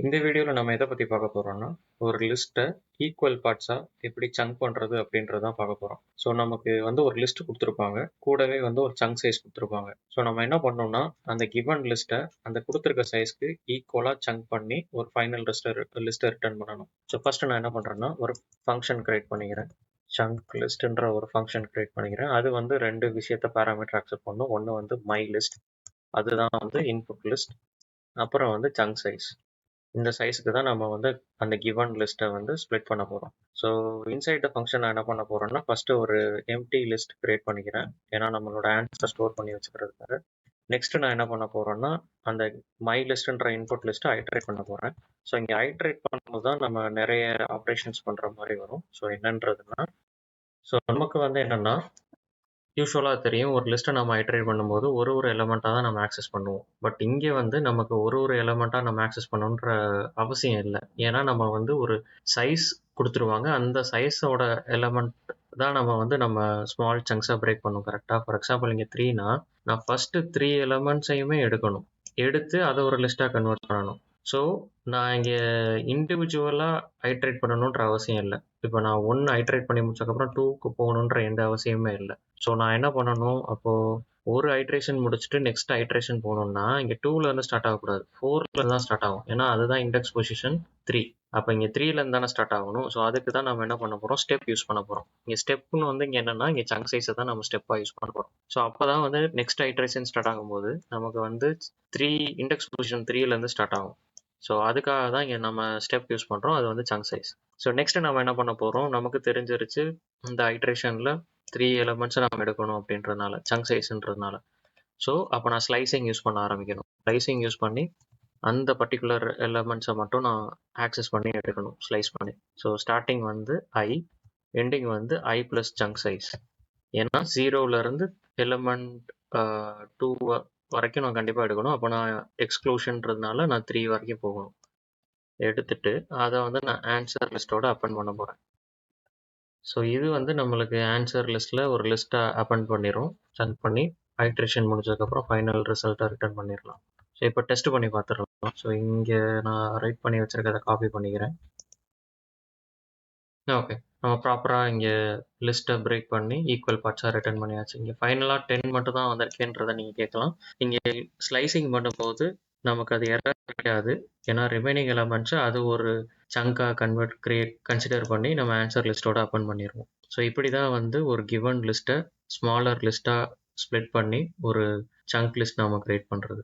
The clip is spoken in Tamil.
இந்த வீடியோவில் நம்ம எதை பற்றி பார்க்க போகிறோம்னா ஒரு லிஸ்ட்டை ஈக்குவல் பார்ட்ஸாக எப்படி சங்க் பண்ணுறது அப்படின்றதான் பார்க்க போகிறோம். ஸோ நமக்கு ஒரு லிஸ்ட் கொடுத்துருப்பாங்க, கூடவே ஒரு சங்க் சைஸ் கொடுத்துருப்பாங்க. ஸோ நம்ம என்ன பண்ணோம்னா அந்த கிவன் லிஸ்ட்டை அந்த கொடுத்துருக்க சைஸ்க்கு ஈக்குவலாக சங்க் பண்ணி ஒரு ஃபைனல் லிஸ்ட்டை ரிட்டர்ன் பண்ணணும். ஸோ ஃபஸ்ட்டு நான் என்ன பண்ணுறேன்னா ஒரு ஃபங்க்ஷன் கிரியேட் பண்ணிக்கிறேன். சங்க் லிஸ்ட்ன்ற ஒரு ஃபங்க்ஷன் கிரியேட் பண்ணிக்கிறேன். அது ரெண்டு விஷயத்த பேராமீட்டர் அக்செப்ட் பண்ணும். ஒன்று மை லிஸ்ட், அதுதான் இன்புட் லிஸ்ட். அப்புறம் சங்க் சைஸ். இந்த சைஸுக்கு தான் நம்ம அந்த கிவன் லிஸ்ட்டை ஸ்ப்ளிட் பண்ண போகிறோம். ஸோ இன்சைட் த ஃபங்க்ஷன் நான் என்ன பண்ண போகிறேன்னா ஃபஸ்ட்டு ஒரு எம்டி லிஸ்ட் கிரியேட் பண்ணிக்கிறேன், ஏன்னா நம்மளோட ஆன்சர் ஸ்டோர் பண்ணி வச்சுக்கிறதுக்காக. நெக்ஸ்ட் நான் என்ன பண்ண போகிறேன்னா அந்த மை லிஸ்ட்ன்ற இன்புட் லிஸ்ட்டை ஐட்ரேட் பண்ண போகிறேன். ஸோ இங்கே ஐட்ரேட் பண்ணும்போது தான் நம்ம நிறைய ஆப்ரேஷன்ஸ் பண்ணுற மாதிரி வரும். ஸோ என்னன்றதுன்னா நமக்கு என்னென்னா யூஸ்வலாக தெரியும், ஒரு லிஸ்ட்டை நம்ம ஐட்ரேட் பண்ணும்போது ஒரு எலமெண்ட்டாக தான் நம்ம ஆக்சஸ் பண்ணுவோம். பட் இங்கே நமக்கு ஒரு எலமெண்ட்டாக நம்ம ஆக்சஸ் பண்ணணுன்ற அவசியம் இல்லை. ஏன்னா நம்ம ஒரு சைஸ் கொடுத்துருவாங்க, அந்த சைஸோட எலமெண்ட் தான் நம்ம ஸ்மால் சங்க்ஸாக பிரேக் பண்ணும். கரெக்டாக ஃபார் எக்ஸாம்பிள் இங்கே 3னா நான் ஃபஸ்ட்டு 3 எலமெண்ட்ஸையுமே எடுத்து அதை ஒரு லிஸ்ட்டாக கன்வெர்ட் பண்ணணும். ஸோ நான் இங்கே இண்டிவிஜுவலாக ஐட்ரேட் பண்ணணுன்ற அவசியம் இல்லை. இப்போ நான் 1 ஐட்ரேட் பண்ணி முடிச்சதுக்கப்புறம் 2க்கு போகணுன்ற எந்த அவசியமே இல்லை. ஸோ நான் என்ன பண்ணணும், அப்போது ஒரு ஐட்ரேஷன் முடிச்சுட்டு நெக்ஸ்ட் ஐட்ரேஷன் போகணுன்னா இங்கே 2லேருந்து ஸ்டார்ட் ஆகக்கூடாது, 4லேருந்து தான் ஸ்டார்ட் ஆகும். ஏன்னா அதுதான் இண்டெக்ஸ் பொசிஷன் 3. அப்போ இங்கே 3லேருந்து தானே ஸ்டார்ட் ஆகணும். ஸோ அதுக்கு தான் நம்ம என்ன பண்ண போகிறோம், ஸ்டெப் யூஸ் பண்ண போகிறோம். இங்கே ஸ்டெப்னு இங்கே என்னென்னா இங்கே சங்க் சைஸை தான் நம்ம ஸ்டெப்பாக யூஸ் பண்ண போகிறோம். ஸோ அப்போ தான் நெக்ஸ்ட் ஐட்ரேஷன் ஸ்டார்ட் ஆகும்போது நமக்கு 3 இண்டெக்ஸ் பொசிஷன் 3லேருந்து ஸ்டார்ட் ஆகும். ஸோ அதுக்காக தான் இங்கே நம்ம ஸ்டெப் யூஸ் பண்ணுறோம். அது சங்க் சைஸ். ஸோ நெக்ஸ்ட் நம்ம என்ன பண்ண போகிறோம், நமக்கு தெரிஞ்சிருச்சு இந்த ஐட்ரேஷனில் 3 எலமெண்ட்ஸை நம்ம எடுக்கணும் அப்படின்றதுனால, சங்க் சைஸ்ன்றதுனால. ஸோ அப்போ நான் ஸ்லைசிங் யூஸ் பண்ண ஆரம்பிக்கணும். ஸ்லைசிங் யூஸ் பண்ணி அந்த பர்டிகுலர் எலமெண்ட்ஸை மட்டும் நான் ஆக்சஸ் பண்ணி எடுக்கணும், ஸ்லைஸ் பண்ணி. ஸோ ஸ்டார்டிங் ஐ, எண்டிங் ஐ ப்ளஸ் சங்க் சைஸ். ஏன்னா 0லேருந்து எலமெண்ட் 2 வரைக்கும் நான் கண்டிப்பாக எடுக்கணும். அப்போ நான் எக்ஸ்க்ளூஷன்றதுனால நான் 3 வரைக்கும் போகணும். எடுத்துட்டு அதை நான் ஆன்சர் லிஸ்ட்டோட அப்பெண்ட் பண்ண போகிறேன். ஸோ இது நம்மளுக்கு ஆன்சர் லிஸ்ட்டில் ஒரு லிஸ்ட்டை அப்பெண்ட் பண்ணிடும். சங்க் பண்ணி ஐட்ரேஷன் முடிச்சதுக்கப்புறம் ஃபைனல் ரிசல்ட்டை ரிட்டர்ன் பண்ணிடலாம். ஸோ இப்போ டெஸ்ட் பண்ணி பார்த்துடலாம். ஸோ இங்கே நான் ரைட் பண்ணி வச்சுருக்கதை காப்பி பண்ணிக்கிறேன். ஓகே, நம்ம ப்ராப்பராக இங்கே லிஸ்ட்டை பிரேக் பண்ணி ஈக்குவல் பார்ட்ஸாக ரிட்டர்ன் பண்ணியாச்சு. இங்கே ஃபைனலாக 10 மட்டும் தான் வந்திருக்கேன்றதை நீங்கள் கேட்கலாம். இங்கே ஸ்லைசிங் பண்ணும்போது நமக்கு அது எரர் கிடையாது, ஏன்னா ரிமைனிங் எலமெண்ட்ஸை அது ஒரு சங்காக கன்சிடர் பண்ணி நம்ம ஆன்சர் லிஸ்ட்டோட அப்பெண்ட் பண்ணிடுவோம். ஸோ இப்படி தான் ஒரு கிவன் லிஸ்ட்டை ஸ்மாலர் லிஸ்ட்டாக ஸ்ப்ளிட் பண்ணி ஒரு சங்க் லிஸ்ட் நாம் கிரியேட் பண்ணுறது.